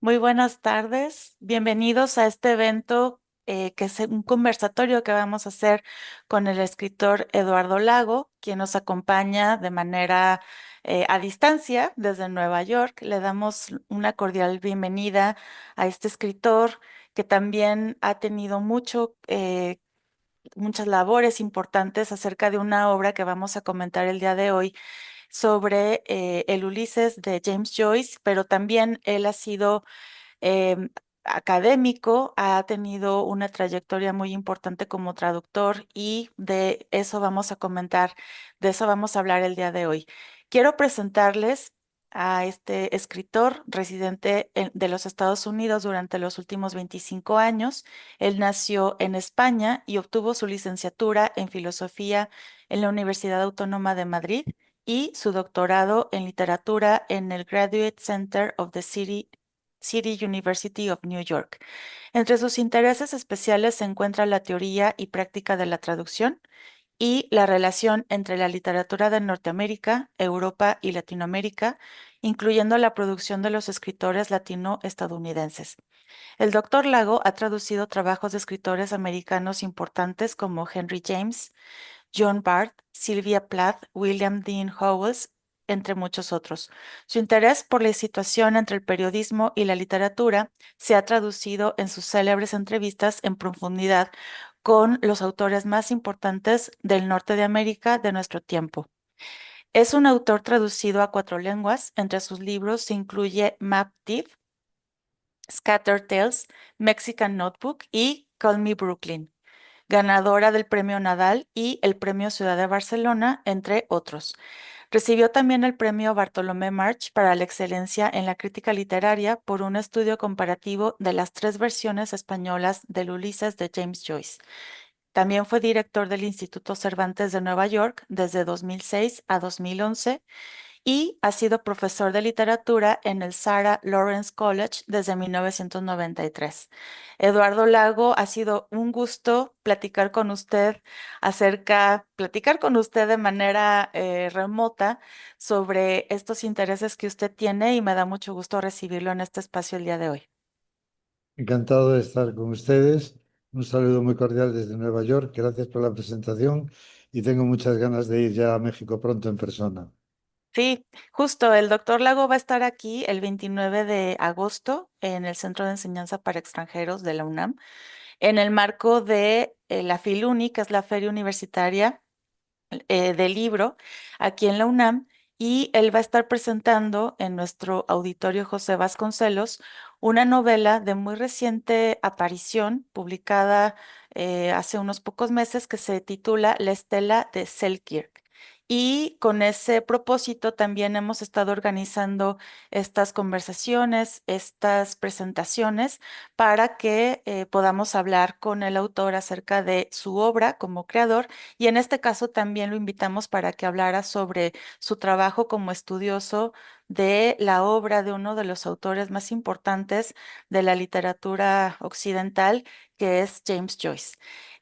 Muy buenas tardes. Bienvenidos a este evento que es un conversatorio que vamos a hacer con el escritor Eduardo Lago, quien nos acompaña de manera a distancia desde Nueva York. Le damos una cordial bienvenida a este escritor que también ha tenido muchas labores importantes acerca de una obra que vamos a comentar el día de hoy sobre el Ulises de James Joyce, pero también él ha sido em, académico, ha tenido una trayectoria muy importante como traductor y de eso vamos a comentar, de eso vamos a hablar el día de hoy. Quiero presentarles a este escritor residente de los Estados Unidos durante los últimos 25 años. Él nació en España y obtuvo su licenciatura en filosofía en la Universidad Autónoma de Madrid y su doctorado en literatura en el Graduate Center of the City University of New York. Entre sus intereses especiales se encuentra la teoría y práctica de la traducción y la relación entre la literatura de Norteamérica, Europa y Latinoamérica, incluyendo la producción de los escritores latino-estadounidenses. El doctor Lago ha traducido trabajos de escritores americanos importantes como Henry James, John Barth, Sylvia Plath, William Dean Howells, entre muchos otros. Su interés por la situación entre el periodismo y la literatura se ha traducido en sus célebres entrevistas en profundidad con los autores más importantes del norte de América de nuestro tiempo. Es un autor traducido a 4 lenguas. Entre sus libros se incluye Map Thief, Scattered Tales, Mexican Notebook y Call Me Brooklyn, ganadora del Premio Nadal y el Premio Ciudad de Barcelona, entre otros. Recibió también el Premio Bartolomé March para la excelencia en la crítica literaria por un estudio comparativo de las 3 versiones españolas del Ulises de James Joyce. También fue director del Instituto Cervantes de Nueva York desde 2006 a 2011 y ha sido profesor de literatura en el Sarah Lawrence College desde 1993. Eduardo Lago, ha sido un gusto platicar con usted de manera remota sobre estos intereses que usted tiene y me da mucho gusto recibirlo en este espacio el día de hoy. Encantado de estar con ustedes. Un saludo muy cordial desde Nueva York. Gracias por la presentación y tengo muchas ganas de ir ya a México pronto en persona. Sí, justo, el doctor Lago va a estar aquí el 29 de agosto en el Centro de Enseñanza para Extranjeros de la UNAM, en el marco de la FILUNI, que es la Feria Universitaria del Libro, aquí en la UNAM, y él va a estar presentando en nuestro auditorio José Vasconcelos una novela de muy reciente aparición, publicada hace unos pocos meses, que se titula La Estela de Selkirk. Y con ese propósito también hemos estado organizando estas conversaciones, estas presentaciones, para que podamos hablar con el autor acerca de su obra como creador y en este caso también lo invitamos para que hablara sobre su trabajo como estudioso de la obra de uno de los autores más importantes de la literatura occidental, que es James Joyce.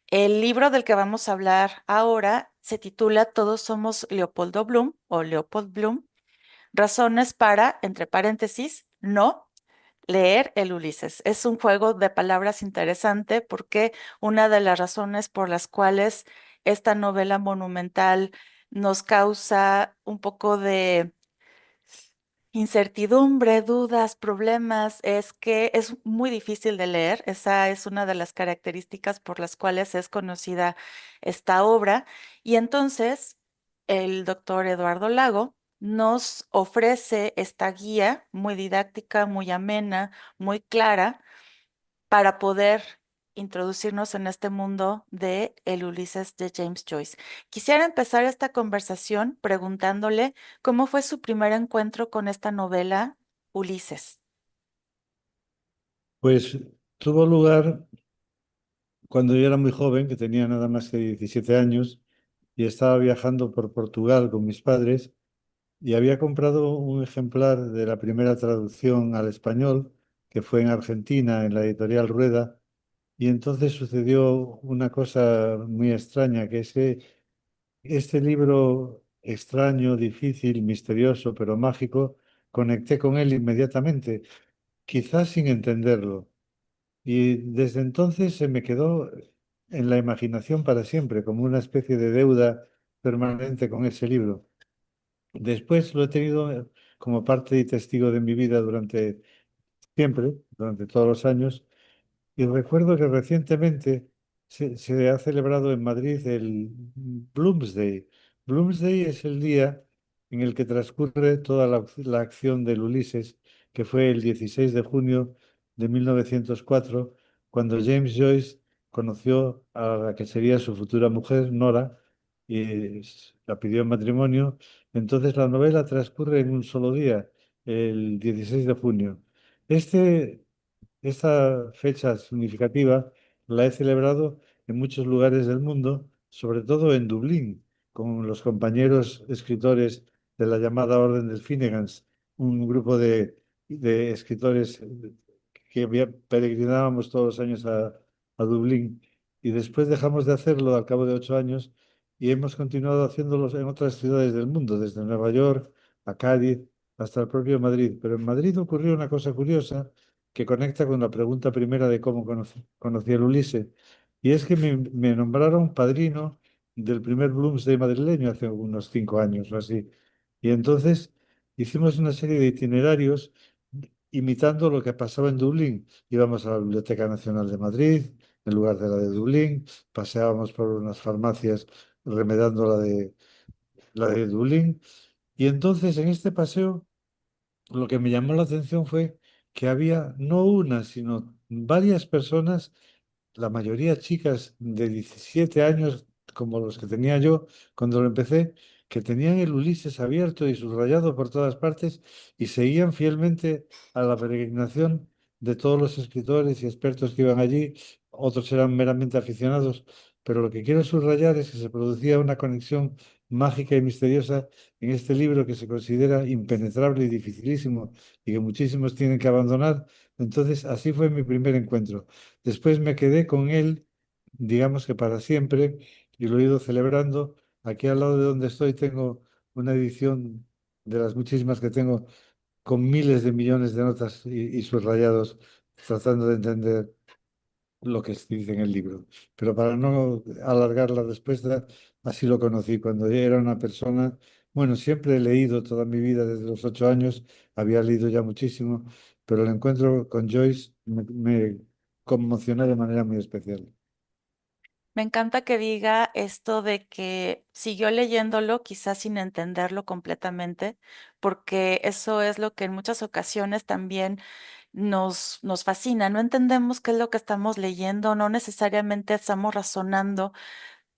El libro del que vamos a hablar ahora se titula Todos somos Leopoldo Bloom o Leopold Bloom, razones para, entre paréntesis, no leer el Ulises. Es un juego de palabras interesante porque una de las razones por las cuales esta novela monumental nos causa un poco de incertidumbre, dudas, problemas, es que es muy difícil de leer. Esa es una de las características por las cuales es conocida esta obra. Y entonces el doctor Eduardo Lago nos ofrece esta guía muy didáctica, muy amena, muy clara para poder introducirnos en este mundo de el Ulises de James Joyce. Quisiera empezar esta conversación preguntándole cómo fue su primer encuentro con esta novela, Ulises. Pues tuvo lugar cuando yo era muy joven, que tenía nada más que 17 años, y estaba viajando por Portugal con mis padres y había comprado un ejemplar de la primera traducción al español, que fue en Argentina, en la editorial Rueda. Y entonces sucedió una cosa muy extraña, que es que este libro extraño, difícil, misterioso, pero mágico, conecté con él inmediatamente. quizás sin entenderlo. Y desde entonces se me quedó en la imaginación para siempre, como una especie de deuda permanente con ese libro. Después lo he tenido como parte y testigo de mi vida durante siempre, durante todos los años. Y recuerdo que recientemente se ha celebrado en Madrid el Bloomsday. Bloomsday es el día en el que transcurre toda la acción del Ulises, que fue el 16 de junio de 1904, cuando James Joyce conoció a la que sería su futura mujer, Nora, y la pidió en matrimonio. Entonces la novela transcurre en un solo día, el 16 de junio. Este esta fecha significativa la he celebrado en muchos lugares del mundo, sobre todo en Dublín, con los compañeros escritores de la llamada Orden del Finnegans, un grupo de escritores que peregrinábamos todos los años a Dublín. Y después dejamos de hacerlo al cabo de 8 años y hemos continuado haciéndolo en otras ciudades del mundo, desde Nueva York a Cádiz hasta el propio Madrid. Pero en Madrid ocurrió una cosa curiosa que conecta con la pregunta primera de cómo conocí al Ulises. Y es que me nombraron padrino del primer Bloomsday madrileño hace unos 5 años o así. Y entonces hicimos una serie de itinerarios imitando lo que pasaba en Dublín. Íbamos a la Biblioteca Nacional de Madrid en lugar de la de Dublín, paseábamos por unas farmacias remedando la de Dublín. Y entonces en este paseo lo que me llamó la atención fue que había no una, sino varias personas, la mayoría chicas de 17 años, como los que tenía yo cuando lo empecé, que tenían el Ulises abierto y subrayado por todas partes y seguían fielmente a la peregrinación de todos los escritores y expertos que iban allí. Otros eran meramente aficionados, pero lo que quiero subrayar es que se producía una conexión mágica y misteriosa en este libro que se considera impenetrable y dificilísimo y que muchísimos tienen que abandonar. Entonces, así fue mi primer encuentro. Después me quedé con él, digamos que para siempre, y lo he ido celebrando. Aquí al lado de donde estoy tengo una edición de las muchísimas que tengo con miles de millones de notas y subrayados, tratando de entender lo que se dice en el libro. Pero para no alargar la respuesta, así lo conocí cuando yo era una persona, bueno, siempre he leído toda mi vida desde los 8 años, había leído ya muchísimo, pero el encuentro con Joyce me conmocionó de manera muy especial. Me encanta que diga esto de que siguió leyéndolo, quizás sin entenderlo completamente, porque eso es lo que en muchas ocasiones también nos fascina. No entendemos qué es lo que estamos leyendo, no necesariamente estamos razonando,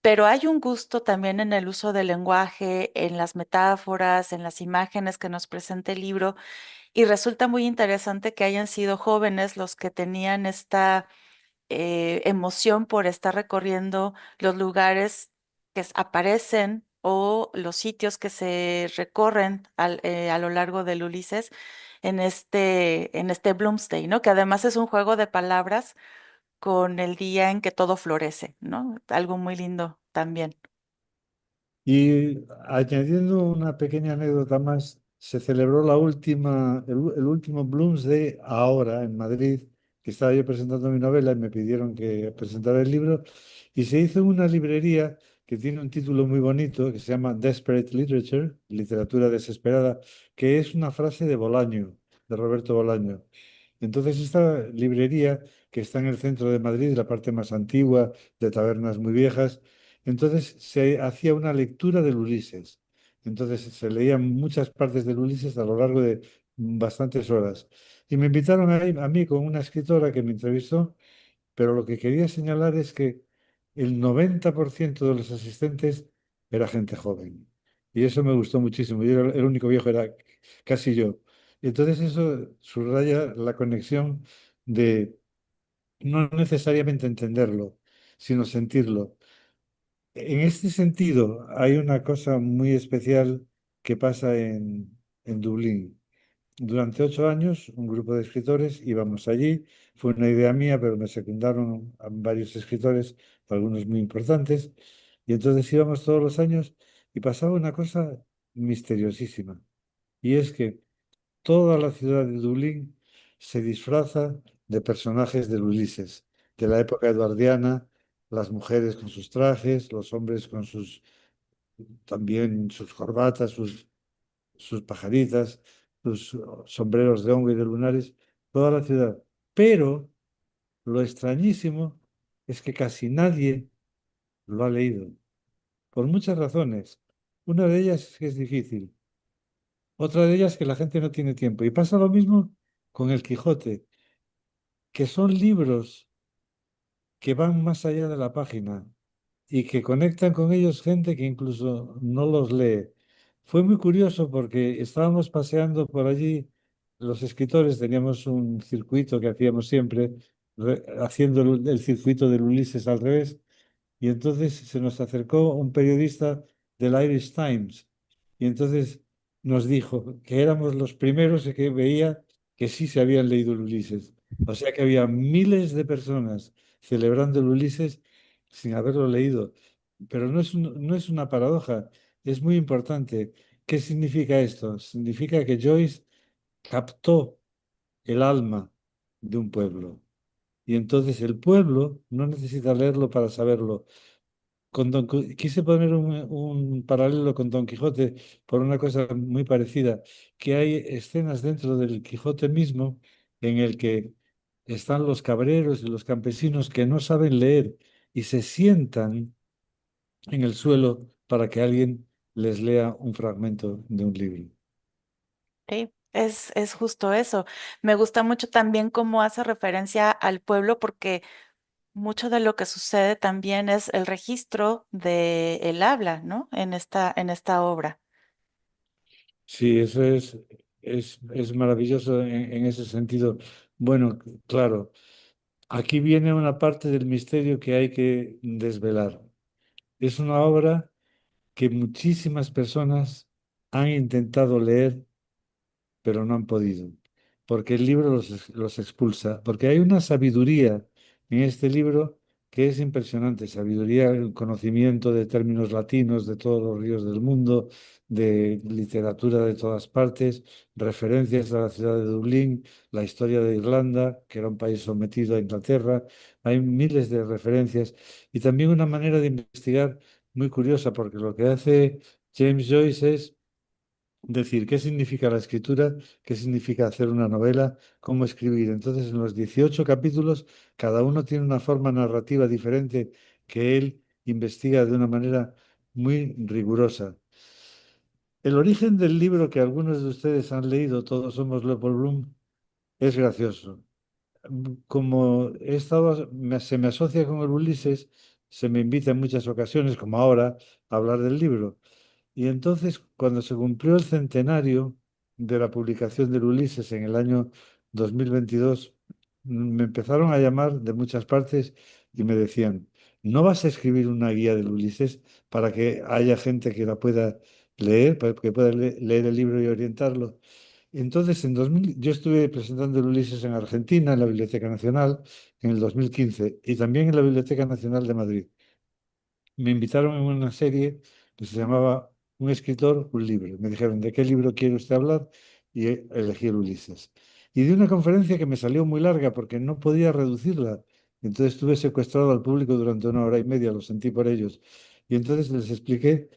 pero hay un gusto también en el uso del lenguaje, en las metáforas, en las imágenes que nos presenta el libro, y resulta muy interesante que hayan sido jóvenes los que tenían esta emoción por estar recorriendo los lugares que aparecen o los sitios que se recorren a lo largo del Ulises en este Bloomsday, ¿no? Que además es un juego de palabras con el día en que todo florece, ¿no? Algo muy lindo también. Y añadiendo una pequeña anécdota más, se celebró el último Bloomsday ahora en Madrid, que estaba yo presentando mi novela y me pidieron que presentara el libro, y se hizo en una librería que tiene un título muy bonito que se llama Desperate Literature, literatura desesperada, que es una frase de Bolaño, de Roberto Bolaño. Entonces, esta librería, que está en el centro de Madrid, la parte más antigua, de tabernas muy viejas, entonces se hacía una lectura del Ulises. Entonces se leían muchas partes del Ulises a lo largo de bastantes horas. Y me invitaron a mí con una escritora que me entrevistó, pero lo que quería señalar es que el 90% de los asistentes era gente joven. Y eso me gustó muchísimo. Yo era el único viejo, era casi yo. Y entonces eso subraya la conexión de no necesariamente entenderlo, sino sentirlo. En este sentido, hay una cosa muy especial que pasa en Dublín. Durante 8 años, un grupo de escritores íbamos allí. Fue una idea mía, pero me secundaron a varios escritores, algunos muy importantes. Y entonces íbamos todos los años y pasaba una cosa misteriosísima. Y es que toda la ciudad de Dublín se disfraza de personajes del Ulises, de la época eduardiana, las mujeres con sus trajes, los hombres con sus también sus corbatas, sus pajaritas, sus sombreros de hongo y de lunares, toda la ciudad. Pero lo extrañísimo es que casi nadie lo ha leído, por muchas razones. Una de ellas es que es difícil, otra de ellas es que la gente no tiene tiempo. Y pasa lo mismo con el Quijote, que son libros que van más allá de la página y que conectan con ellos gente que incluso no los lee. Fue muy curioso porque estábamos paseando por allí, los escritores teníamos un circuito que hacíamos siempre, haciendo el circuito del Ulises al revés, y entonces se nos acercó un periodista del Irish Times y entonces nos dijo que éramos los primeros que veía que sí se habían leído el Ulises. O sea que había miles de personas celebrando el Ulises sin haberlo leído. Pero no es una paradoja, es muy importante. ¿Qué significa esto? Significa que Joyce captó el alma de un pueblo. Y entonces el pueblo no necesita leerlo para saberlo. Quise poner un paralelo con Don Quijote por una cosa muy parecida, que hay escenas dentro del Quijote mismo en el que están los cabreros y los campesinos que no saben leer y se sientan en el suelo para que alguien les lea un fragmento de un libro. Sí, es justo eso. Me gusta mucho también cómo hace referencia al pueblo porque mucho de lo que sucede también es el registro de el habla, ¿no? En esta obra. Sí, eso es maravilloso en ese sentido. Bueno, claro, aquí viene una parte del misterio que hay que desvelar. Es una obra que muchísimas personas han intentado leer, pero no han podido, porque el libro los expulsa, porque hay una sabiduría en este libro que es impresionante, sabiduría, el conocimiento de términos latinos de todos los ríos del mundo, de literatura de todas partes, referencias a la ciudad de Dublín, la historia de Irlanda, que era un país sometido a Inglaterra, hay miles de referencias y también una manera de investigar muy curiosa, porque lo que hace James Joyce es decir qué significa la escritura, qué significa hacer una novela, cómo escribir. Entonces, en los 18 capítulos, cada uno tiene una forma narrativa diferente que él investiga de una manera muy rigurosa. El origen del libro que algunos de ustedes han leído, Todos somos Leopold Bloom, es gracioso. Como he estado, se me asocia con el Ulises, se me invita en muchas ocasiones, como ahora, a hablar del libro. Y entonces, cuando se cumplió el centenario de la publicación del Ulises en el año 2022, me empezaron a llamar de muchas partes y me decían, ¿no vas a escribir una guía del Ulises para que haya gente que la pueda leer, para que pueda leer el libro y orientarlo? Entonces, en 2000, yo estuve presentando el Ulises en Argentina, en la Biblioteca Nacional, en el 2015, y también en la Biblioteca Nacional de Madrid. Me invitaron en una serie que se llamaba Un escritor, un libro. Me dijeron, ¿de qué libro quiere usted hablar? Y elegí el Ulises. Y de una conferencia que me salió muy larga porque no podía reducirla. Entonces estuve secuestrado al público durante una hora y media, lo sentí por ellos. Y entonces les expliqué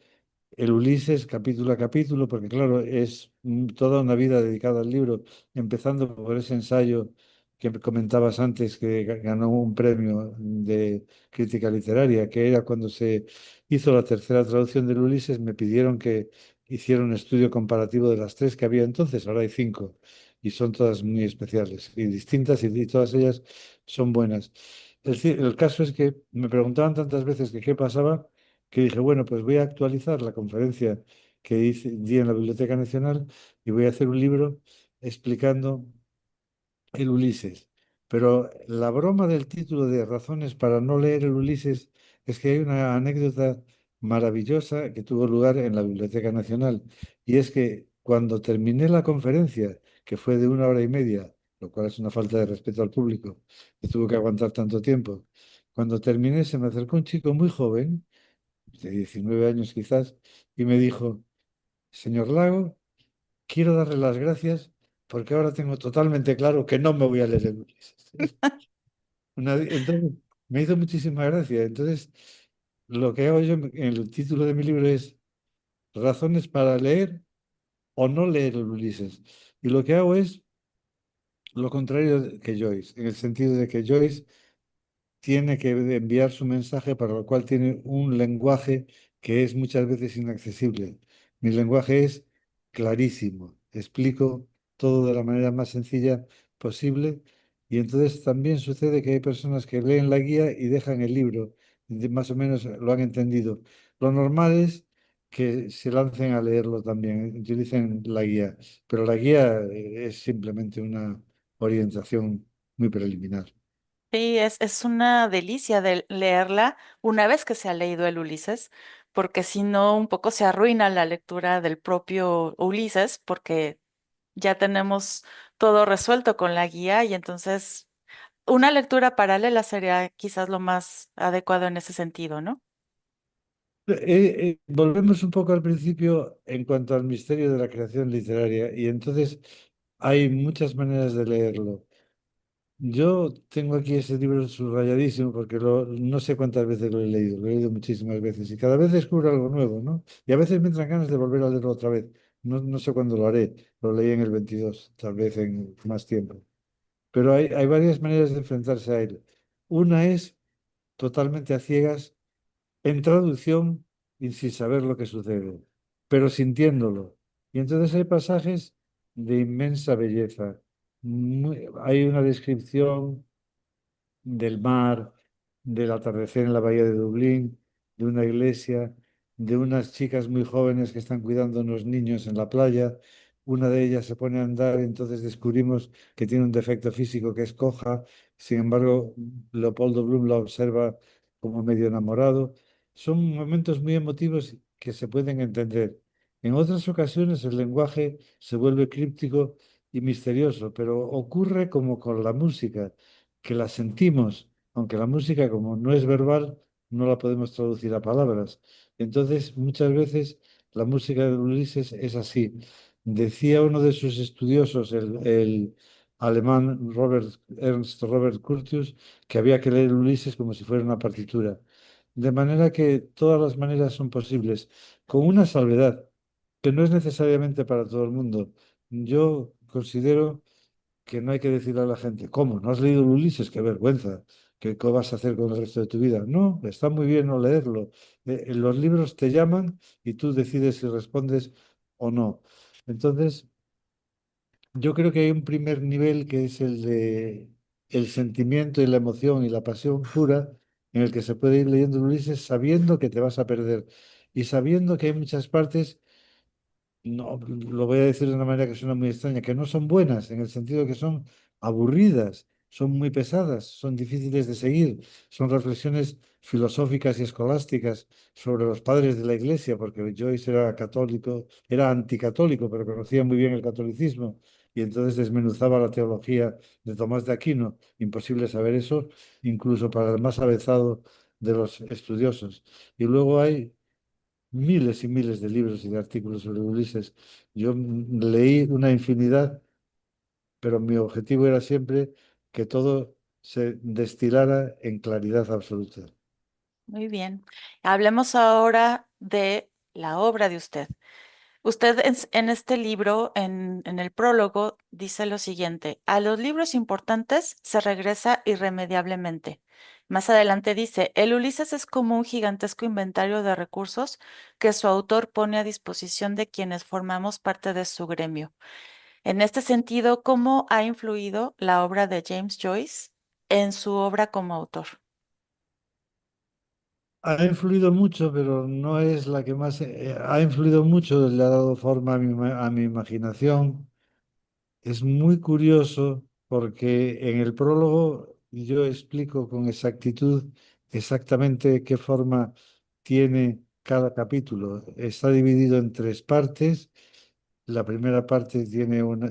el Ulises capítulo a capítulo, porque claro, es toda una vida dedicada al libro, empezando por ese ensayo que comentabas antes, que ganó un premio de crítica literaria, que era cuando se hizo la tercera traducción del Ulises, me pidieron que hiciera un estudio comparativo de las tres que había entonces, ahora hay cinco, y son todas muy especiales y distintas, y todas ellas son buenas. El caso es que me preguntaban tantas veces que qué pasaba que dije, bueno, pues voy a actualizar la conferencia que di en la Biblioteca Nacional y voy a hacer un libro explicando el Ulises. Pero la broma del título de Razones para no leer el Ulises es que hay una anécdota maravillosa que tuvo lugar en la Biblioteca Nacional. Y es que cuando terminé la conferencia, que fue de una hora y media, lo cual es una falta de respeto al público, que tuvo que aguantar tanto tiempo, cuando terminé se me acercó un chico muy joven de 19 años quizás, y me dijo, señor Lago, quiero darle las gracias porque ahora tengo totalmente claro que no me voy a leer el Ulises. Entonces, me hizo muchísima gracia. Entonces, lo que hago yo en el título de mi libro es Razones para leer o no leer el Ulises. Y lo que hago es lo contrario que Joyce, en el sentido de que Joyce tiene que enviar su mensaje, para lo cual tiene un lenguaje que es muchas veces inaccesible. Mi lenguaje es clarísimo, explico todo de la manera más sencilla posible y entonces también sucede que hay personas que leen la guía y dejan el libro, más o menos lo han entendido. Lo normal es que se lancen a leerlo también, utilicen la guía, pero la guía es simplemente una orientación muy preliminar. Sí, es una delicia de leerla una vez que se ha leído el Ulises, porque si no, un poco se arruina la lectura del propio Ulises, porque ya tenemos todo resuelto con la guía y entonces una lectura paralela sería quizás lo más adecuado en ese sentido, ¿no? Volvemos un poco al principio en cuanto al misterio de la creación literaria y entonces hay muchas maneras de leerlo. Yo tengo aquí ese libro subrayadísimo porque no sé cuántas veces lo he leído muchísimas veces y cada vez descubro algo nuevo, ¿no? Y a veces me entran ganas de volver a leerlo otra vez. No sé cuándo lo haré, lo leí en el 22, tal vez en más tiempo. Pero hay varias maneras de enfrentarse a él. Una es totalmente a ciegas en traducción y sin saber lo que sucede, pero sintiéndolo. Y entonces hay pasajes de inmensa belleza. Hay una descripción del mar, del atardecer en la bahía de Dublín, de una iglesia, de unas chicas muy jóvenes que están cuidando a unos niños en la playa. Una de ellas se pone a andar, entonces descubrimos que tiene un defecto físico que es coja. Sin embargo, Leopoldo Bloom la observa como medio enamorado. Son momentos muy emotivos que se pueden entender. En otras ocasiones el lenguaje se vuelve críptico y misterioso, pero ocurre como con la música que la sentimos, aunque la música, como no es verbal, no la podemos traducir a palabras. Entonces, muchas veces la música de Ulises es así. Decía uno de sus estudiosos, el alemán Ernst Robert Curtius, que había que leer Ulises como si fuera una partitura. De manera que todas las maneras son posibles, con una salvedad, que no es necesariamente para todo el mundo. Yo considero que no hay que decirle a la gente, ¿cómo? ¿No has leído el Ulises? ¡Qué vergüenza! ¿Qué vas a hacer con el resto de tu vida? No, está muy bien no leerlo. Los libros te llaman y tú decides si respondes o no. Entonces, yo creo que hay un primer nivel que es el de el sentimiento y la emoción y la pasión pura en el que se puede ir leyendo el Ulises sabiendo que te vas a perder y sabiendo que hay muchas partes no, lo voy a decir de una manera que suena muy extraña, que no son buenas, en el sentido que son aburridas, son muy pesadas, son difíciles de seguir, son reflexiones filosóficas y escolásticas sobre los padres de la Iglesia, porque Joyce era católico, era anticatólico, pero conocía muy bien el catolicismo, y entonces desmenuzaba la teología de Tomás de Aquino. Imposible saber eso, incluso para el más avezado de los estudiosos. Y luego hay miles y miles de libros y de artículos sobre Ulises. Yo leí una infinidad, pero mi objetivo era siempre que todo se destilara en claridad absoluta. Muy bien. Hablemos ahora de la obra de usted. Usted en este libro, en el prólogo, dice lo siguiente: a los libros importantes se regresa irremediablemente. Más adelante dice, el Ulises es como un gigantesco inventario de recursos que su autor pone a disposición de quienes formamos parte de su gremio. En este sentido, ¿cómo ha influido la obra de James Joyce en su obra como autor? Ha influido mucho, pero no es la que más... ha influido mucho, le ha dado forma a mi imaginación. Es muy curioso porque en el prólogo yo explico con exactitud exactamente qué forma tiene cada capítulo. Está dividido en tres partes. La primera parte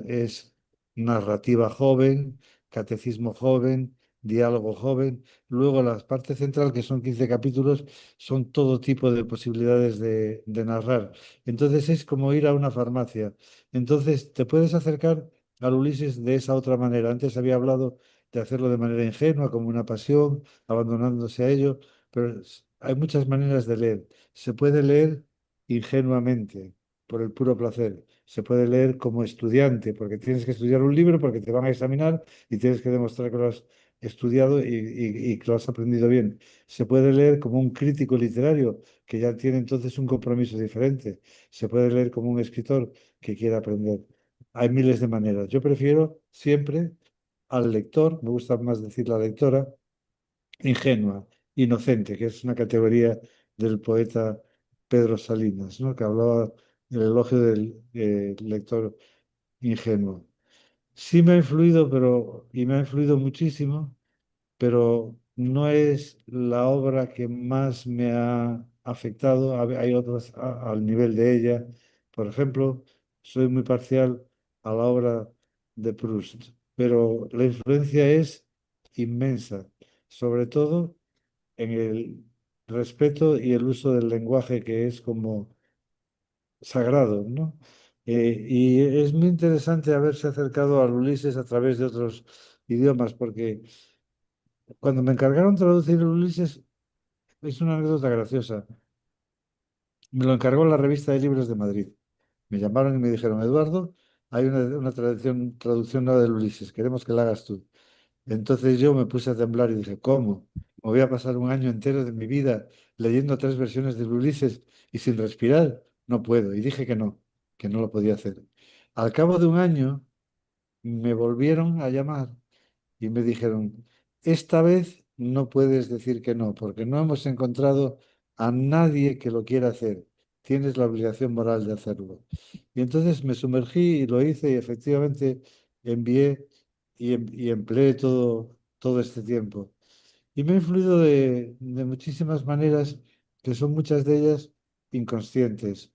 es narrativa joven, catecismo joven, diálogo joven. Luego la parte central, que son 15 capítulos, son todo tipo de posibilidades de narrar. Entonces es como ir a una farmacia. Entonces te puedes acercar al Ulises de esa otra manera. Antes había hablado de hacerlo de manera ingenua, como una pasión, abandonándose a ello, pero hay muchas maneras de leer. Se puede leer ingenuamente, por el puro placer. Se puede leer como estudiante, porque tienes que estudiar un libro, porque te van a examinar y tienes que demostrar que lo has estudiado y que lo has aprendido bien. Se puede leer como un crítico literario, que ya tiene entonces un compromiso diferente. Se puede leer como un escritor que quiere aprender. Hay miles de maneras. Yo prefiero siempre al lector, me gusta más decir la lectora, ingenua, inocente, que es una categoría del poeta Pedro Salinas, ¿no? Que hablaba del elogio del lector ingenuo. Sí me ha influido, y me ha influido muchísimo, pero no es la obra que más me ha afectado. Hay otras al nivel de ella. Por ejemplo, soy muy parcial a la obra de Proust, pero la influencia es inmensa, sobre todo en el respeto y el uso del lenguaje que es como sagrado, ¿no? Y es muy interesante haberse acercado al Ulises a través de otros idiomas, porque cuando me encargaron traducir el Ulises, es una anécdota graciosa. Me lo encargó la revista de libros de Madrid. Me llamaron y me dijeron, Eduardo, hay una traducción nueva del Ulises, queremos que la hagas tú. Entonces yo me puse a temblar y dije, ¿cómo? ¿Me voy a pasar un año entero de mi vida leyendo tres versiones del Ulises y sin respirar? No puedo. Y dije que no lo podía hacer. Al cabo de un año me volvieron a llamar y me dijeron, esta vez no puedes decir que no, porque no hemos encontrado a nadie que lo quiera hacer. Tienes la obligación moral de hacerlo. Y entonces me sumergí y lo hice y efectivamente envié y empleé todo este tiempo. Y me ha influido de muchísimas maneras, que son muchas de ellas inconscientes.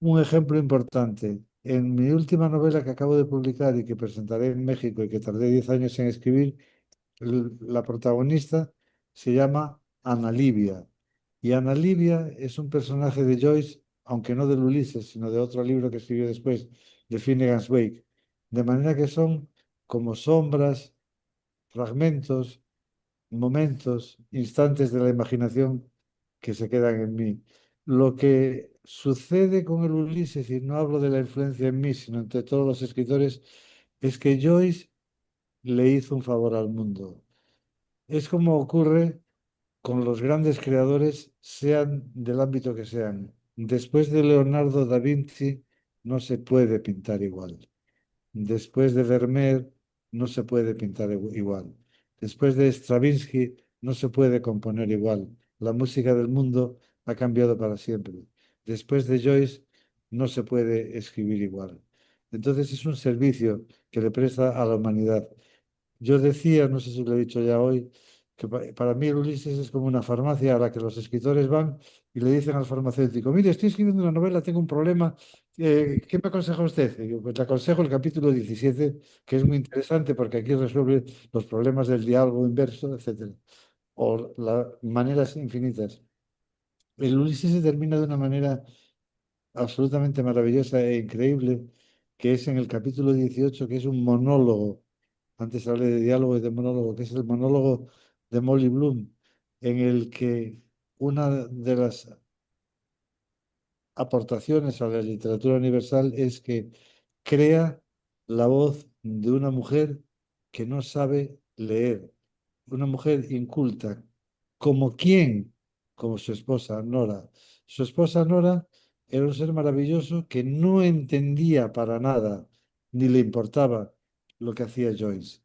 Un ejemplo importante. En mi última novela que acabo de publicar y que presentaré en México y que tardé 10 años en escribir, la protagonista se llama Ana Livia. Y Ana Livia es un personaje de Joyce, aunque no del Ulises, sino de otro libro que escribió después, de Finnegan's Wake. De manera que son como sombras, fragmentos, momentos, instantes de la imaginación que se quedan en mí. Lo que sucede con el Ulises, y no hablo de la influencia en mí, sino entre todos los escritores, es que Joyce le hizo un favor al mundo. Es como ocurre con los grandes creadores, sean del ámbito que sean. Después de Leonardo da Vinci, no se puede pintar igual. Después de Vermeer, no se puede pintar igual. Después de Stravinsky, no se puede componer igual. La música del mundo ha cambiado para siempre. Después de Joyce, no se puede escribir igual. Entonces es un servicio que le presta a la humanidad. Yo decía, no sé si lo he dicho ya hoy, que para mí el Ulises es como una farmacia a la que los escritores van y le dicen al farmacéutico, mire, estoy escribiendo una novela, tengo un problema, ¿qué me aconseja usted? Y yo, pues le aconsejo el capítulo 17, que es muy interesante porque aquí resuelve los problemas del diálogo inverso, etcétera, o las maneras infinitas. El Ulises se termina de una manera absolutamente maravillosa e increíble, que es en el capítulo 18, que es un monólogo. Antes hablé de diálogo y de monólogo, que es el monólogo de Molly Bloom, en el que una de las aportaciones a la literatura universal es que crea la voz de una mujer que no sabe leer, una mujer inculta. ¿Como quién? Como su esposa Nora. Su esposa Nora era un ser maravilloso que no entendía para nada, ni le importaba lo que hacía Joyce.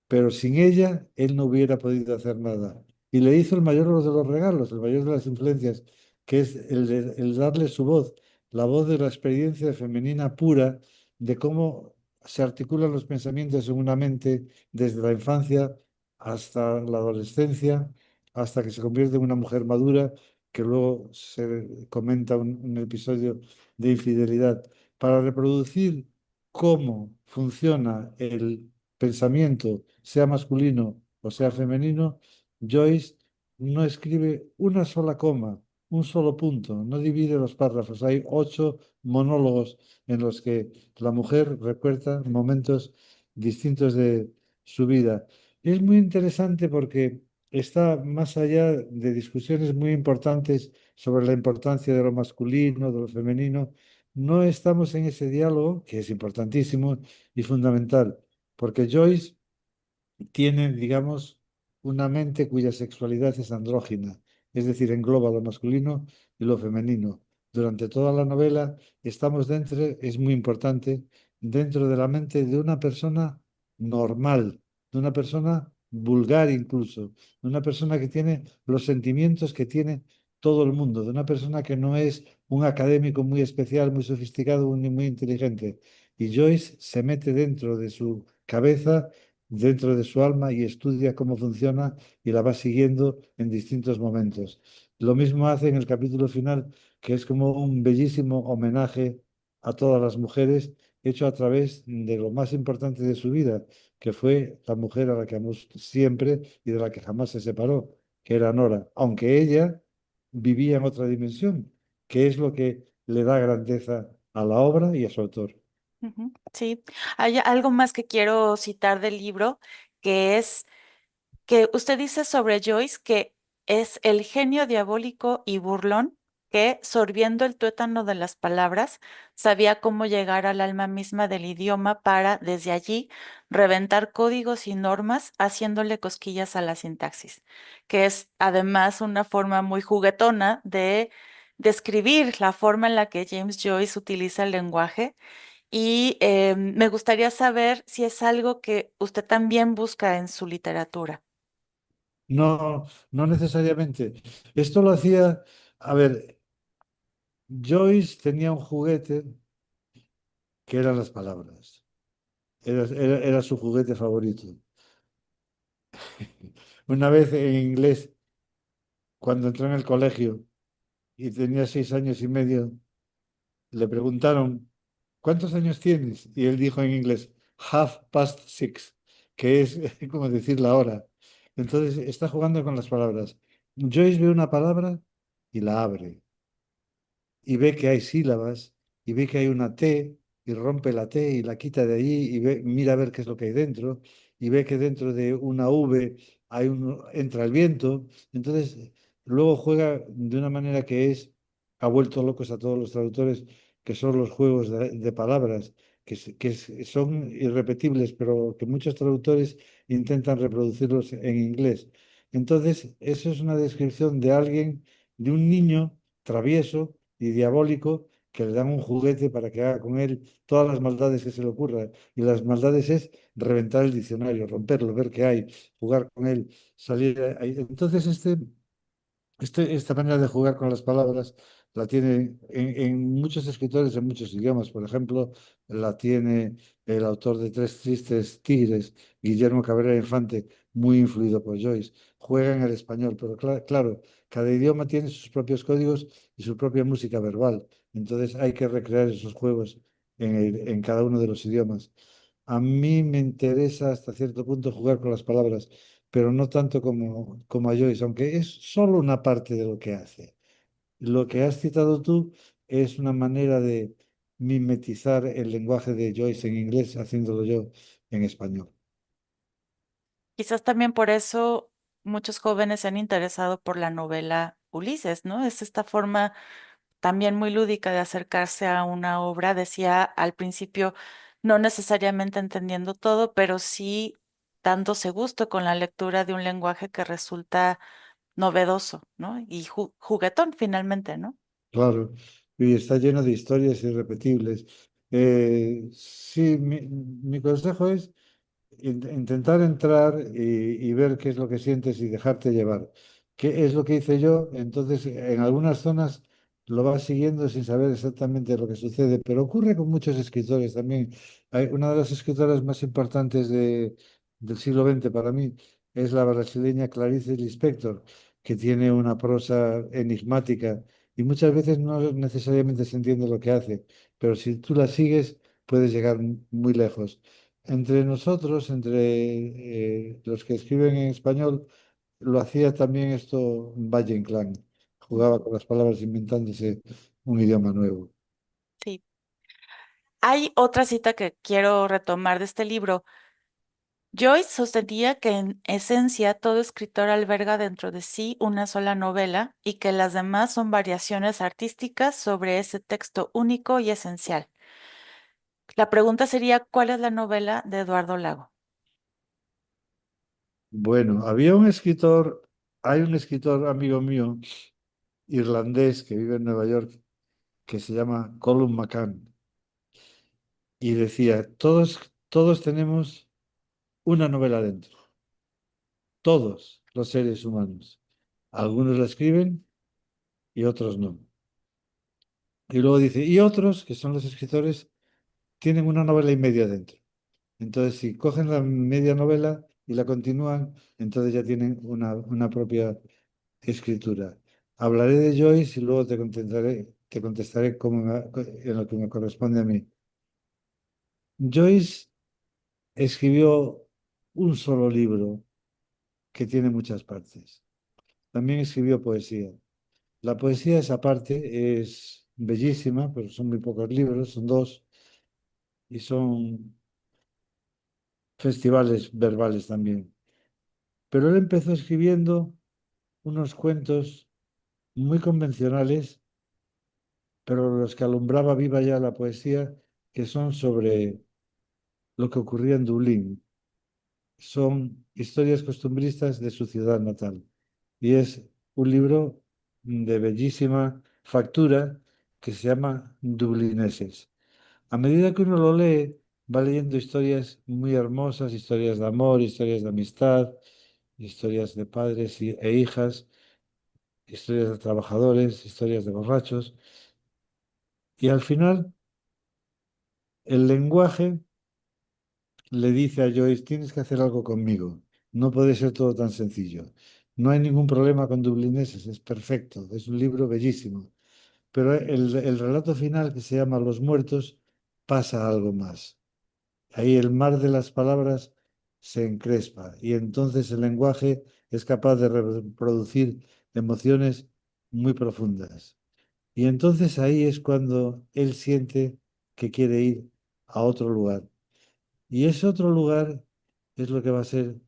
Pero sin ella, él no hubiera podido hacer nada. Y le hizo el mayor de los regalos, el mayor de las influencias, que es el darle su voz, la voz de la experiencia femenina pura, de cómo se articulan los pensamientos en una mente desde la infancia hasta la adolescencia, hasta que se convierte en una mujer madura, que luego se comenta un episodio de infidelidad. Para reproducir cómo funciona el pensamiento, sea masculino o sea femenino, Joyce no escribe una sola coma, un solo punto, no divide los párrafos. Hay 8 monólogos en los que la mujer recuerda momentos distintos de su vida. Es muy interesante porque está más allá de discusiones muy importantes sobre la importancia de lo masculino, de lo femenino. No estamos en ese diálogo, que es importantísimo y fundamental, porque Joyce tiene, digamos, una mente cuya sexualidad es andrógina, es decir, engloba lo masculino y lo femenino. Durante toda la novela estamos dentro, es muy importante, dentro de la mente de una persona normal, de una persona vulgar incluso, de una persona que tiene los sentimientos que tiene todo el mundo, de una persona que no es un académico muy especial, muy sofisticado ni muy inteligente. Y Joyce se mete dentro de su cabeza, dentro de su alma, y estudia cómo funciona y la va siguiendo en distintos momentos. Lo mismo hace en el capítulo final, que es como un bellísimo homenaje a todas las mujeres, hecho a través de lo más importante de su vida, que fue la mujer a la que amó siempre y de la que jamás se separó, que era Nora, aunque ella vivía en otra dimensión, que es lo que le da grandeza a la obra y a su autor. Ujú. Sí, hay algo más que quiero citar del libro, que es que usted dice sobre Joyce que es el genio diabólico y burlón que, sorbiendo el tuétano de las palabras, sabía cómo llegar al alma misma del idioma para, desde allí, reventar códigos y normas, haciéndole cosquillas a la sintaxis, que es además una forma muy juguetona de describir la forma en la que James Joyce utiliza el lenguaje. Y me gustaría saber si es algo que usted también busca en su literatura. No, no necesariamente. Esto lo hacía, a ver, Joyce tenía un juguete que eran las palabras. Era su juguete favorito. Una vez en inglés, cuando entró en el colegio y tenía 6 años y medio, le preguntaron, ¿cuántos años tienes? Y él dijo en inglés, half past six, que es como decir la hora. Entonces está jugando con las palabras. Joyce ve una palabra y la abre, y ve que hay sílabas y ve que hay una T y rompe la T y la quita de allí y mira a ver qué es lo que hay dentro y ve que dentro de una V entra el viento. Entonces, luego juega de una manera que ha vuelto locos a todos los traductores, que son los juegos de palabras, son irrepetibles, pero que muchos traductores intentan reproducirlos en inglés. Entonces, eso es una descripción de alguien, de un niño travieso y diabólico, que le dan un juguete para que haga con él todas las maldades que se le ocurra. Y las maldades es reventar el diccionario, romperlo, ver qué hay, jugar con él, salir ahí. Entonces, esta manera de jugar con las palabras la tiene en muchos escritores en muchos idiomas. Por ejemplo, la tiene el autor de Tres Tristes Tigres, Guillermo Cabrera Infante, muy influido por Joyce. Juega en el español, pero claro, cada idioma tiene sus propios códigos y su propia música verbal. Entonces hay que recrear esos juegos en cada uno de los idiomas. A mí me interesa hasta cierto punto jugar con las palabras, pero no tanto como a Joyce, aunque es solo una parte de lo que hace. Lo que has citado tú es una manera de mimetizar el lenguaje de Joyce en inglés, haciéndolo yo en español. Quizás también por eso muchos jóvenes se han interesado por la novela Ulises, ¿no? Es esta forma también muy lúdica de acercarse a una obra, decía al principio, no necesariamente entendiendo todo, pero sí dándose gusto con la lectura de un lenguaje que resulta novedoso, ¿no? Y juguetón finalmente, ¿no? Claro, y está lleno de historias irrepetibles. Sí, mi consejo es intentar entrar y ver qué es lo que sientes y dejarte llevar. ¿Qué es lo que hice yo? Entonces, en algunas zonas lo vas siguiendo sin saber exactamente lo que sucede, pero ocurre con muchos escritores también. Hay una de las escritoras más importantes del siglo XX para mí es la brasileña Clarice Lispector, que tiene una prosa enigmática y muchas veces no necesariamente se entiende lo que hace, pero si tú la sigues, puedes llegar muy lejos. Entre nosotros, entre los que escriben en español, lo hacía también esto Valle Inclán. jugaba con las palabras inventándose un idioma nuevo. Sí. Hay otra cita que quiero retomar de este libro. Joyce sostenía que en esencia todo escritor alberga dentro de sí una sola novela y que las demás son variaciones artísticas sobre ese texto único y esencial. La pregunta sería, ¿cuál es la novela de Eduardo Lago? Bueno, hay un escritor amigo mío, irlandés, que vive en Nueva York, que se llama Colum McCann, y decía, todos tenemos una novela dentro, todos los seres humanos. Algunos la escriben y otros no. Y luego dice, y otros, que son los escritores, tienen una novela y media dentro. Entonces, si cogen la media novela y la continúan, entonces ya tienen una propia escritura. Hablaré de Joyce y luego te contestaré en lo que me corresponde a mí. Joyce escribió un solo libro que tiene muchas partes. También escribió poesía. La poesía, esa parte, es bellísima, pero son muy pocos libros, son dos, y son festivales verbales también. Pero él empezó escribiendo unos cuentos muy convencionales, pero los que alumbraba viva ya la poesía, que son sobre lo que ocurría en Dublín. Son historias costumbristas de su ciudad natal. Y es un libro de bellísima factura que se llama Dublineses. A medida que uno lo lee, va leyendo historias muy hermosas, historias de amor, historias de amistad, historias de padres e hijas, historias de trabajadores, historias de borrachos. Y al final, el lenguaje le dice a Joyce, tienes que hacer algo conmigo. No puede ser todo tan sencillo. No hay ningún problema con Dublineses, es perfecto, es un libro bellísimo. Pero el relato final, que se llama Los muertos, pasa algo más. Ahí el mar de las palabras se encrespa y entonces el lenguaje es capaz de reproducir emociones muy profundas. Y entonces ahí es cuando él siente que quiere ir a otro lugar. Y ese otro lugar es lo que va a ser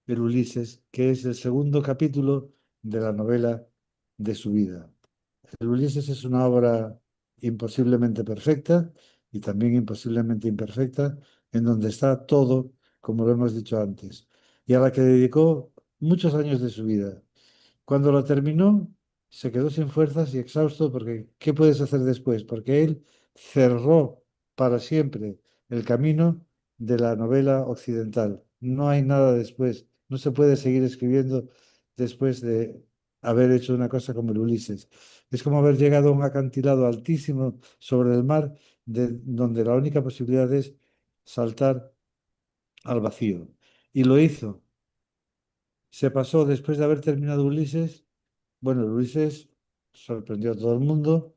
el Ulises, que es el segundo capítulo de la novela de su vida. El Ulises es una obra imposiblemente perfecta y también imposiblemente imperfecta, en donde está todo, como lo hemos dicho antes, y a la que dedicó muchos años de su vida. Cuando lo terminó, se quedó sin fuerzas y exhausto porque ¿qué puedes hacer después? Porque él cerró para siempre el camino de la novela occidental. No hay nada después. No se puede seguir escribiendo después de haber hecho una cosa como el Ulises. Es como haber llegado a un acantilado altísimo sobre el mar, donde la única posibilidad es saltar al vacío. Y lo hizo. Se pasó después de haber terminado Ulises. Bueno, Ulises sorprendió a todo el mundo,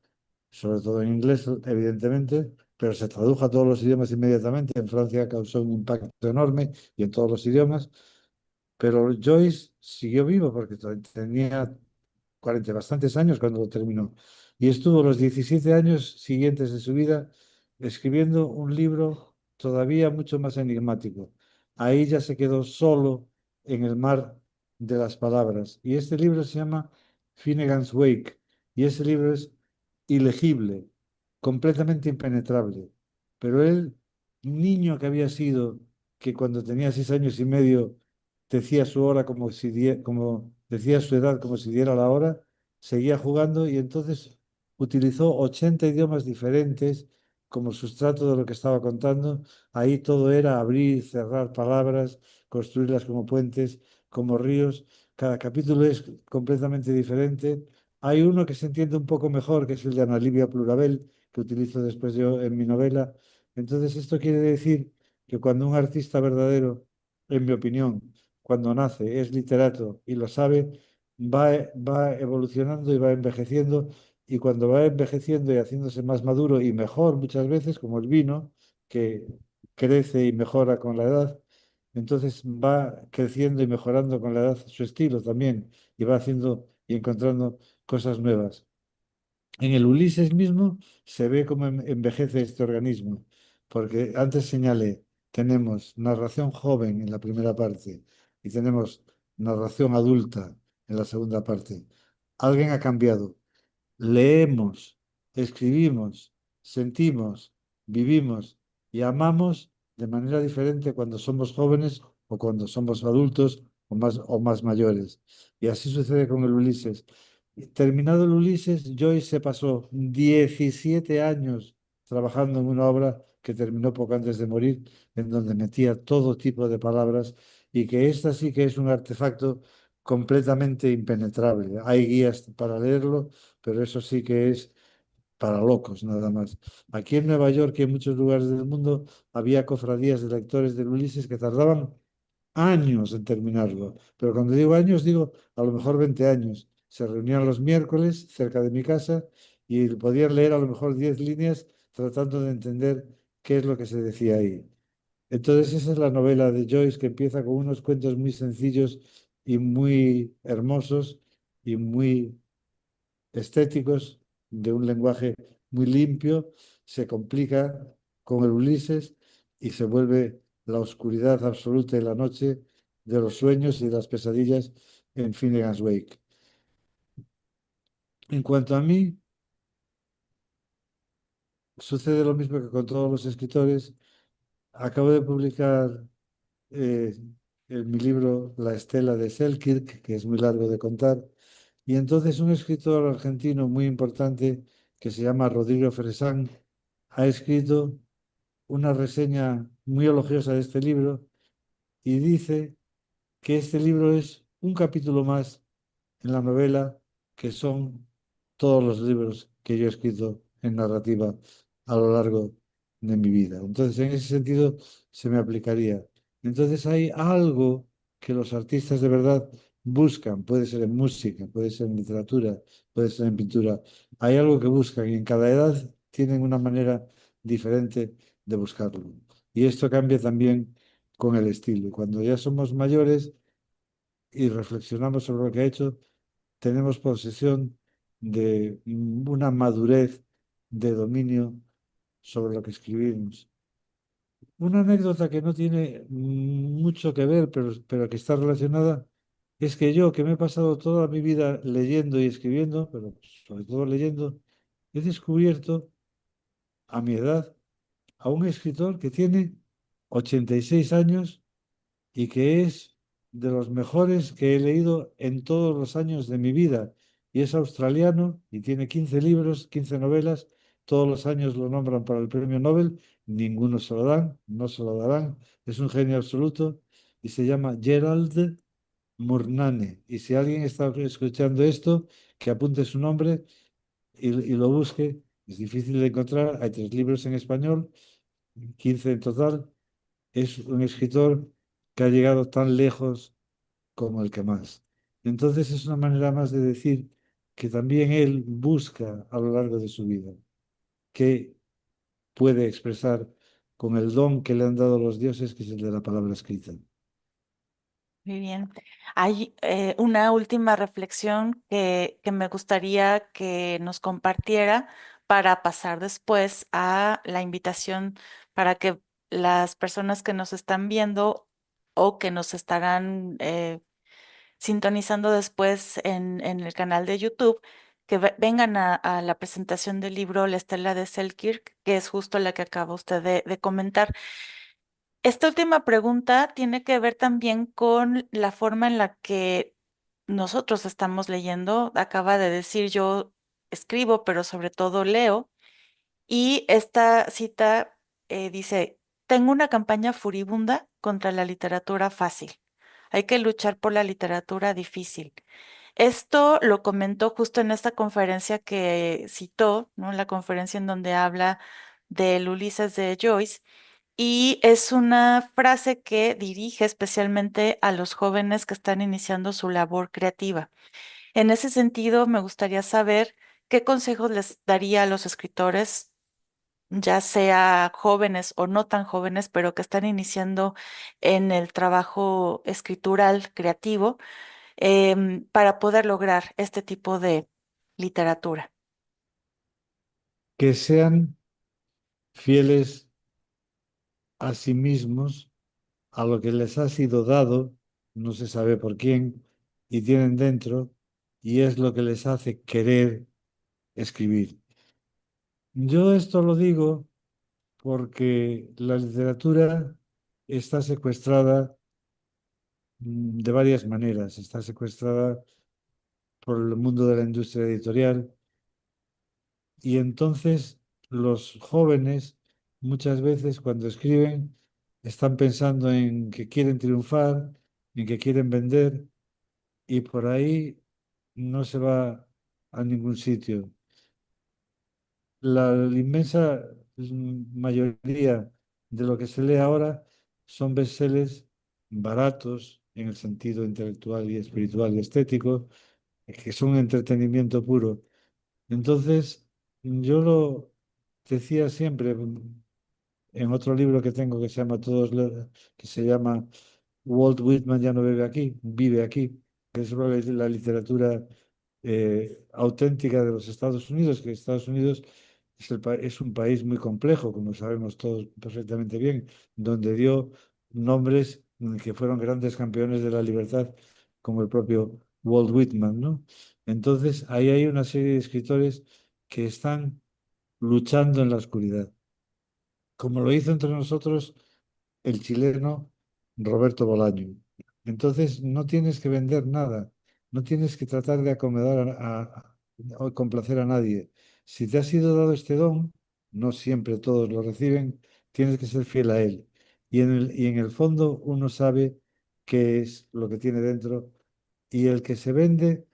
sobre todo en inglés, evidentemente, pero se tradujo a todos los idiomas inmediatamente. En Francia causó un impacto enorme y en todos los idiomas. Pero Joyce siguió vivo porque tenía 40 bastantes años cuando lo terminó. Y estuvo los 17 años siguientes de su vida escribiendo un libro todavía mucho más enigmático. Ahí ya se quedó solo en el mar de las palabras. Y este libro se llama Finnegan's Wake. Y ese libro es ilegible, completamente impenetrable. Pero él, niño que había sido, que cuando tenía 6 años y medio decía su hora como si como decía su edad como si diera la hora, seguía jugando y entonces utilizó 80 idiomas diferentes como sustrato de lo que estaba contando. Ahí todo era abrir, cerrar palabras, construirlas como puentes, como ríos. Cada capítulo es completamente diferente. Hay uno que se entiende un poco mejor, que es el de Ana Livia Plurabel, que utilizo después yo en mi novela. Entonces, esto quiere decir que cuando un artista verdadero, en mi opinión, cuando nace, es literato y lo sabe, va evolucionando y va envejeciendo. Y cuando va envejeciendo y haciéndose más maduro y mejor muchas veces, como el vino, que crece y mejora con la edad, entonces va creciendo y mejorando con la edad su estilo también y va haciendo y encontrando cosas nuevas. En el Ulises mismo se ve cómo envejece este organismo, porque antes señalé, tenemos narración joven en la primera parte y tenemos narración adulta en la segunda parte. Alguien ha cambiado. Leemos, escribimos, sentimos, vivimos y amamos de manera diferente cuando somos jóvenes o cuando somos adultos o más mayores. Y así sucede con el Ulises. Terminado el Ulises, Joyce se pasó 17 años trabajando en una obra que terminó poco antes de morir, en donde metía todo tipo de palabras y que esta sí que es un artefacto completamente impenetrable. Hay guías para leerlo, pero eso sí que es para locos nada más. Aquí en Nueva York y en muchos lugares del mundo había cofradías de lectores del Ulises que tardaban años en terminarlo. Pero cuando digo años, digo a lo mejor 20 años. Se reunían los miércoles cerca de mi casa y podían leer a lo mejor 10 líneas tratando de entender qué es lo que se decía ahí. Entonces esa es la novela de Joyce que empieza con unos cuentos muy sencillos y muy hermosos y muy estéticos, de un lenguaje muy limpio, se complica con el Ulises y se vuelve la oscuridad absoluta de la noche, de los sueños y de las pesadillas en Finnegan's Wake. En cuanto a mí, sucede lo mismo que con todos los escritores. Acabo de publicar eh, en mi libro La Estela de Selkirk, que es muy largo de contar, y entonces un escritor argentino muy importante que se llama Rodrigo Fresán ha escrito una reseña muy elogiosa de este libro y dice que este libro es un capítulo más en la novela que son todos los libros que yo he escrito en narrativa a lo largo de mi vida. Entonces, en ese sentido, se me aplicaría. Entonces, hay algo que los artistas de verdad buscan, puede ser en música, puede ser en literatura, puede ser en pintura. Hay algo que buscan y en cada edad tienen una manera diferente de buscarlo. Y esto cambia también con el estilo. Cuando ya somos mayores y reflexionamos sobre lo que ha hecho, tenemos posesión de una madurez de dominio sobre lo que escribimos. Una anécdota que no tiene mucho que ver, pero que está relacionada, es que yo, que me he pasado toda mi vida leyendo y escribiendo, pero sobre todo leyendo, he descubierto a mi edad a un escritor que tiene 86 años y que es de los mejores que he leído en todos los años de mi vida. Y es australiano y tiene 15 libros, 15 novelas. Todos los años lo nombran para el premio Nobel. Ninguno se lo dan, no se lo darán. Es un genio absoluto y se llama Gerald Murnane. Y si alguien está escuchando esto, que apunte su nombre y lo busque. Es difícil de encontrar. Hay 3 libros en español, 15 en total. Es un escritor que ha llegado tan lejos como el que más. Entonces es una manera más de decir que también él busca a lo largo de su vida, que puede expresar con el don que le han dado los dioses, que es el de la palabra escrita. Muy bien. Hay una última reflexión que me gustaría que nos compartiera para pasar después a la invitación para que las personas que nos están viendo o que nos estarán sintonizando después en el canal de YouTube, que vengan a la presentación del libro La Estela de Selkirk, que es justo la que acaba usted de comentar. Esta última pregunta tiene que ver también con la forma en la que nosotros estamos leyendo. Acaba de decir yo escribo, pero sobre todo leo. Y esta cita dice, tengo una campaña furibunda contra la literatura fácil. Hay que luchar por la literatura difícil. Esto lo comentó justo en esta conferencia que citó, ¿no? La conferencia en donde habla del Ulises de Joyce. Y es una frase que dirige especialmente a los jóvenes que están iniciando su labor creativa. En ese sentido, me gustaría saber qué consejos les daría a los escritores, ya sea jóvenes o no tan jóvenes, pero que están iniciando en el trabajo escritural creativo, para poder lograr este tipo de literatura. Que sean fieles a sí mismos, a lo que les ha sido dado, no se sabe por quién, y tienen dentro, y es lo que les hace querer escribir. Yo esto lo digo porque la literatura está secuestrada de varias maneras. Está secuestrada por el mundo de la industria editorial y entonces los jóvenes muchas veces cuando escriben están pensando en que quieren triunfar, en que quieren vender y por ahí no se va a ningún sitio. La inmensa mayoría de lo que se lee ahora son bestsellers baratos en el sentido intelectual y espiritual y estético, que son entretenimiento puro. Entonces, yo lo decía siempre en otro libro que tengo que se llama que se llama Walt Whitman ya no vive aquí, vive aquí, que es sobre la literatura auténtica de los Estados Unidos, que Estados Unidos es un país muy complejo, como sabemos todos perfectamente bien, donde dio nombres que fueron grandes campeones de la libertad, como el propio Walt Whitman, ¿no? Entonces, ahí hay una serie de escritores que están luchando en la oscuridad, como lo hizo entre nosotros el chileno Roberto Bolaño. Entonces, no tienes que vender nada, no tienes que tratar de acomodar o complacer a nadie. Si te ha sido dado este don, no siempre todos lo reciben, tienes que ser fiel a él. Y en el fondo uno sabe qué es lo que tiene dentro y el que se vende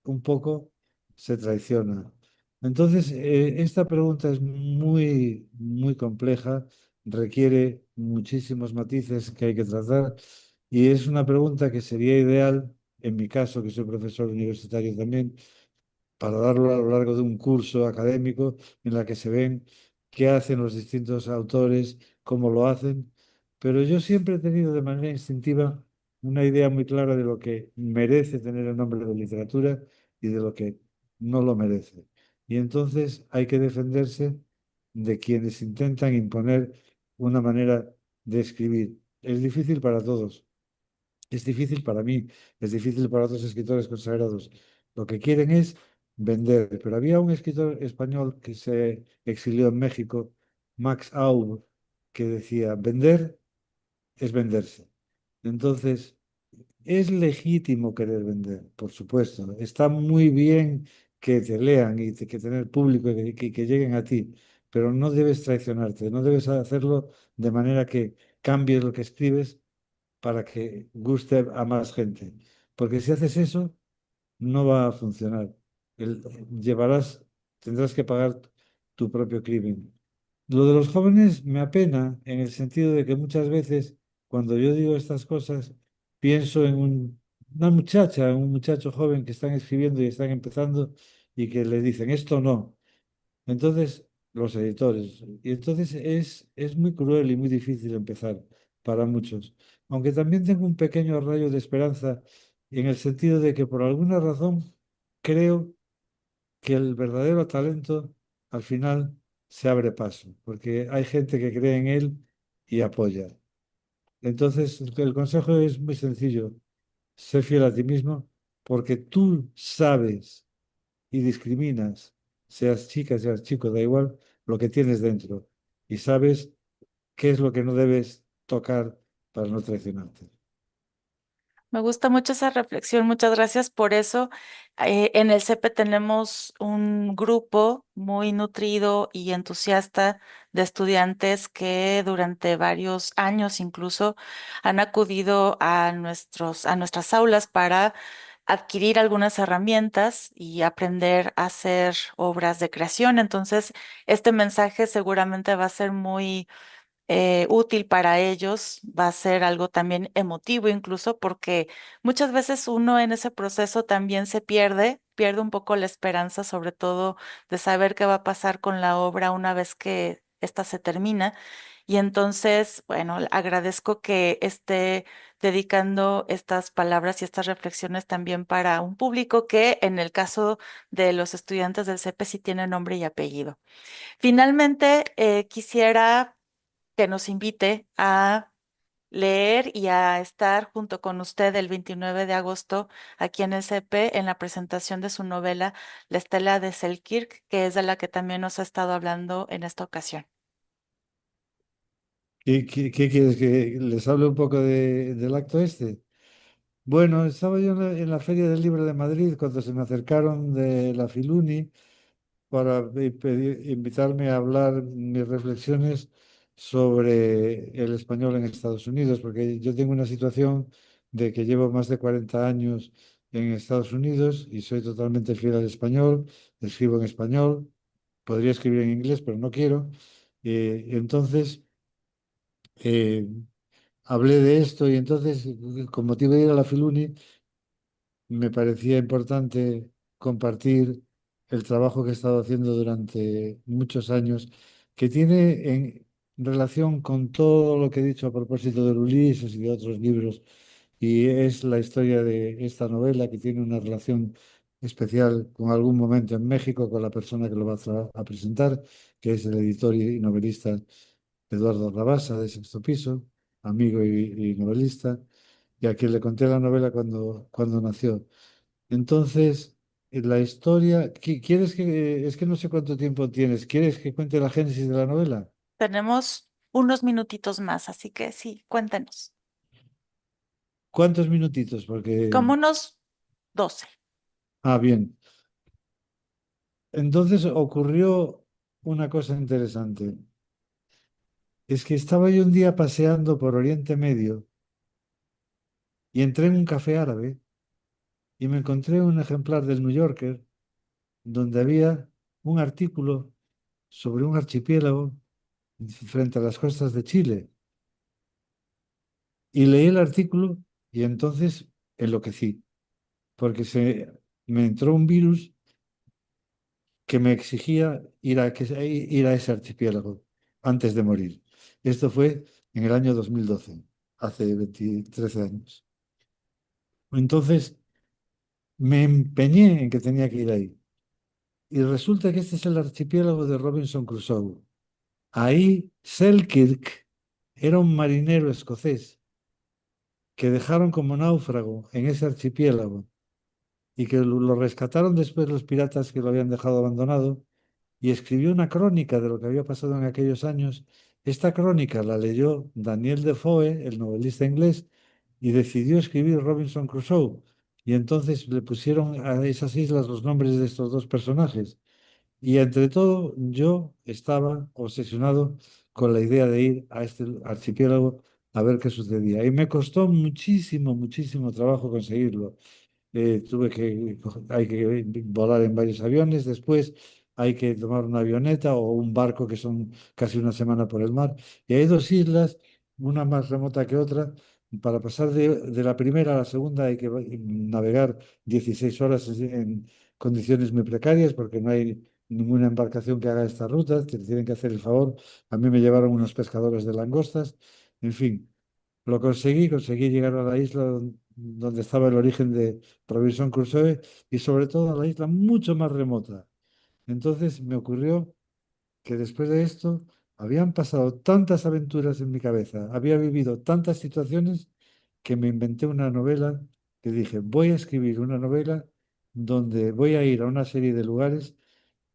un poco se traiciona. Entonces, esta pregunta es muy, muy compleja, requiere muchísimos matices que hay que tratar y es una pregunta que sería ideal, en mi caso, que soy profesor universitario también, para darlo a lo largo de un curso académico en la que se ven qué hacen los distintos autores, cómo lo hacen, pero yo siempre he tenido de manera instintiva una idea muy clara de lo que merece tener el nombre de literatura y de lo que no lo merece. Y entonces hay que defenderse de quienes intentan imponer una manera de escribir. Es difícil para todos. Es difícil para mí, es difícil para otros escritores consagrados. Lo que quieren es vender. Pero había un escritor español que se exilió en México, Max Aub, que decía, vender es venderse. Entonces, es legítimo querer vender, por supuesto. Está muy bien que te lean y que tener público y que lleguen a ti, pero no debes traicionarte, no debes hacerlo de manera que cambies lo que escribes para que guste a más gente. Porque si haces eso, no va a funcionar. El- llevarás, tendrás que pagar tu propio crimen. Lo de los jóvenes me apena en el sentido de que muchas veces cuando yo digo estas cosas, pienso en una muchacha, un muchacho joven que están escribiendo y están empezando y que le dicen, esto no. Entonces, los editores. Y entonces es muy cruel y muy difícil empezar para muchos. Aunque también tengo un pequeño rayo de esperanza en el sentido de que por alguna razón creo que el verdadero talento al final se abre paso, porque hay gente que cree en él y apoya. Entonces, el consejo es muy sencillo, sé fiel a ti mismo, porque tú sabes y discriminas, seas chica, seas chico, da igual, lo que tienes dentro. Y sabes qué es lo que no debes tocar para no traicionarte. Me gusta mucho esa reflexión, muchas gracias por eso. En el CEPE tenemos un grupo muy nutrido y entusiasta de estudiantes que durante varios años incluso han acudido a nuestras aulas para adquirir algunas herramientas y aprender a hacer obras de creación. Entonces, este mensaje seguramente va a ser muy útil para ellos, va a ser algo también emotivo incluso porque muchas veces uno en ese proceso también se pierde un poco la esperanza, sobre todo de saber qué va a pasar con la obra una vez que ésta se termina. Y entonces, bueno, agradezco que esté dedicando estas palabras y estas reflexiones también para un público que en el caso de los estudiantes del CEPE sí tiene nombre y apellido. Finalmente, quisiera que nos invite a leer y a estar junto con usted el 29 de agosto aquí en el CP en la presentación de su novela La Estela de Selkirk, que es de la que también nos ha estado hablando en esta ocasión. ¿Qué quieres que les hable un poco del acto este? Bueno, estaba yo en la Feria del Libro de Madrid cuando se me acercaron de la Filuni para invitarme a hablar mis reflexiones sobre el español en Estados Unidos, porque yo tengo una situación de que llevo más de 40 años en Estados Unidos y soy totalmente fiel al español, escribo en español, podría escribir en inglés, pero no quiero. Entonces, eh, hablé de esto y entonces, con motivo de ir a la Filuni, me parecía importante compartir el trabajo que he estado haciendo durante muchos años, que tiene en relación con todo lo que he dicho a propósito de Ulises y de otros libros, y es la historia de esta novela que tiene una relación especial con algún momento en México, con la persona que lo va a presentar, que es el editor y novelista Eduardo Rabasa, de Sexto Piso, amigo y novelista, y a quien le conté la novela cuando nació. Entonces, la historia, ¿quieres que, es que no sé cuánto tiempo tienes, ¿quieres que cuente la génesis de la novela? Tenemos unos minutitos más, así que sí, cuéntenos. ¿Cuántos minutitos? Porque, Como unos 12. bien. Entonces ocurrió una cosa interesante. Es que estaba yo un día paseando por Oriente Medio y entré en un café árabe y me encontré un ejemplar del New Yorker donde había un artículo sobre un archipiélago frente a las costas de Chile. Y leí el artículo y entonces enloquecí, porque me entró un virus que me exigía ir a ese archipiélago antes de morir. Esto fue en el año 2012, hace 13 años. Entonces me empeñé en que tenía que ir ahí. Y resulta que este es el archipiélago de Robinson Crusoe. Ahí Selkirk era un marinero escocés que dejaron como náufrago en ese archipiélago y que lo rescataron después los piratas que lo habían dejado abandonado y escribió una crónica de lo que había pasado en aquellos años. Esta crónica la leyó Daniel Defoe, el novelista inglés, y decidió escribir Robinson Crusoe. Y entonces le pusieron a esas islas los nombres de estos dos personajes. Y entre todo, yo estaba obsesionado con la idea de ir a este archipiélago a ver qué sucedía. Y me costó muchísimo, muchísimo trabajo conseguirlo. Hay que volar en varios aviones, después hay que tomar una avioneta o un barco que son casi una semana por el mar. Y hay dos islas, una más remota que otra. Para pasar de la primera a la segunda hay que navegar 16 horas en condiciones muy precarias porque no hay ninguna embarcación que haga esta ruta, te tienen que hacer el favor. A mí me llevaron unos pescadores de langostas, en fin. Lo conseguí llegar a la isla donde estaba el origen de Robinson Crusoe y sobre todo a la isla mucho más remota. Entonces me ocurrió que después de esto habían pasado tantas aventuras en mi cabeza, había vivido tantas situaciones que me inventé una novela que dije, voy a escribir una novela donde voy a ir a una serie de lugares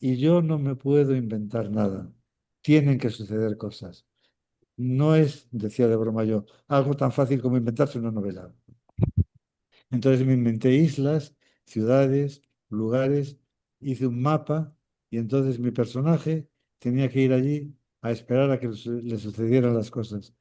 y yo no me puedo inventar nada. Tienen que suceder cosas. No es, decía de broma yo, algo tan fácil como inventarse una novela. Entonces me inventé islas, ciudades, lugares, hice un mapa y entonces mi personaje tenía que ir allí a esperar a que le sucedieran las cosas.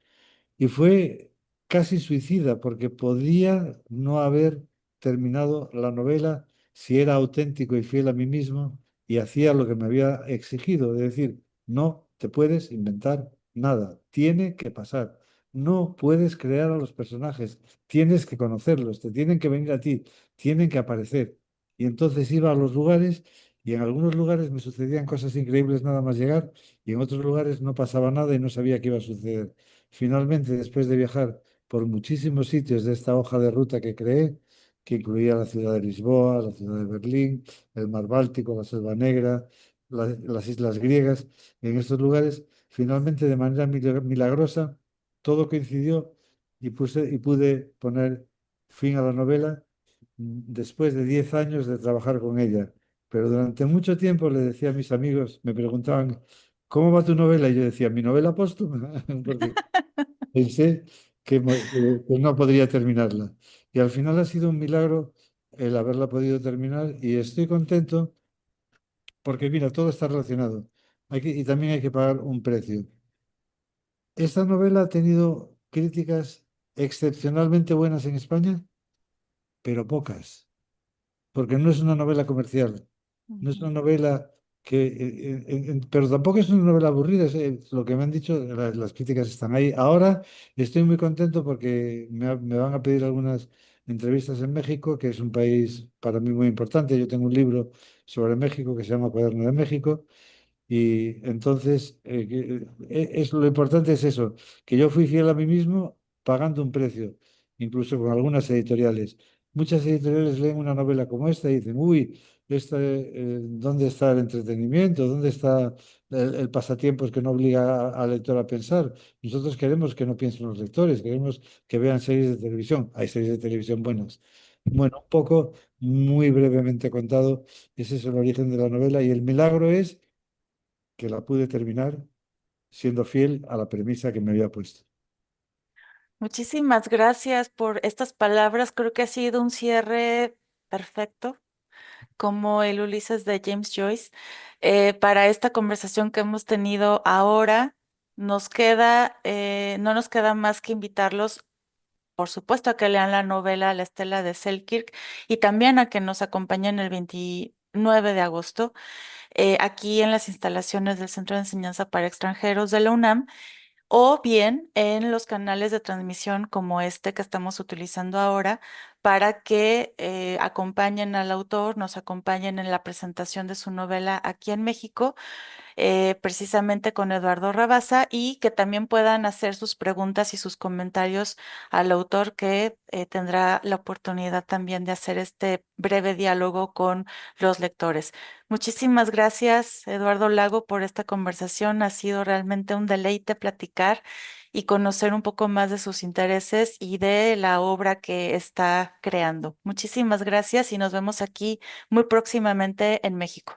Y fue casi suicida porque podía no haber terminado la novela si era auténtico y fiel a mí mismo y hacía lo que me había exigido, es decir, no te puedes inventar nada, tiene que pasar. No puedes crear a los personajes, tienes que conocerlos, te tienen que venir a ti, tienen que aparecer. Y entonces iba a los lugares y en algunos lugares me sucedían cosas increíbles nada más llegar y en otros lugares no pasaba nada y no sabía qué iba a suceder. Finalmente, después de viajar por muchísimos sitios de esta hoja de ruta que creé, que incluía la ciudad de Lisboa, la ciudad de Berlín, el mar Báltico, la Selva Negra, las islas griegas. En estos lugares, finalmente, de manera milagrosa, todo coincidió y pude poner fin a la novela después de 10 años de trabajar con ella. Pero durante mucho tiempo le decía a mis amigos, me preguntaban, ¿cómo va tu novela? Y yo decía, ¿mi novela póstuma? Porque pensé que no podría terminarla. Y al final ha sido un milagro el haberla podido terminar y estoy contento porque, mira, todo está relacionado. Y también hay que pagar un precio. Esta novela ha tenido críticas excepcionalmente buenas en España, pero pocas, porque no es una novela comercial, no es Ujú. una novela que, pero tampoco es una novela aburrida, es lo que me han dicho, las críticas están ahí. Ahora estoy muy contento porque me van a pedir algunas entrevistas en México, que es un país para mí muy importante. Yo tengo un libro sobre México que se llama Cuaderno de México y entonces, lo importante es eso, que yo fui fiel a mí mismo pagando un precio, incluso con algunas editoriales. Muchas editoriales leen una novela como esta y dicen, uy, ¿dónde está el entretenimiento? ¿Dónde está el pasatiempos que no obliga al lector a pensar? Nosotros queremos que no piensen los lectores, queremos que vean series de televisión. Hay series de televisión buenas. Bueno, un poco, muy brevemente contado, ese es el origen de la novela y el milagro es que la pude terminar siendo fiel a la premisa que me había puesto. Muchísimas gracias por estas palabras. Creo que ha sido un cierre perfecto, como el Ulises de James Joyce. Para esta conversación que hemos tenido ahora, no nos queda más que invitarlos, por supuesto, a que lean la novela La Estela de Selkirk y también a que nos acompañen el 29 de agosto aquí en las instalaciones del Centro de Enseñanza para Extranjeros de la UNAM o bien en los canales de transmisión como este que estamos utilizando ahora para que acompañen al autor, nos acompañen en la presentación de su novela aquí en México, precisamente con Eduardo Rabasa, y que también puedan hacer sus preguntas y sus comentarios al autor, que tendrá la oportunidad también de hacer este breve diálogo con los lectores. Muchísimas gracias, Eduardo Lago, por esta conversación. Ha sido realmente un deleite platicar y conocer un poco más de sus intereses y de la obra que está creando. Muchísimas gracias y nos vemos aquí muy próximamente en México.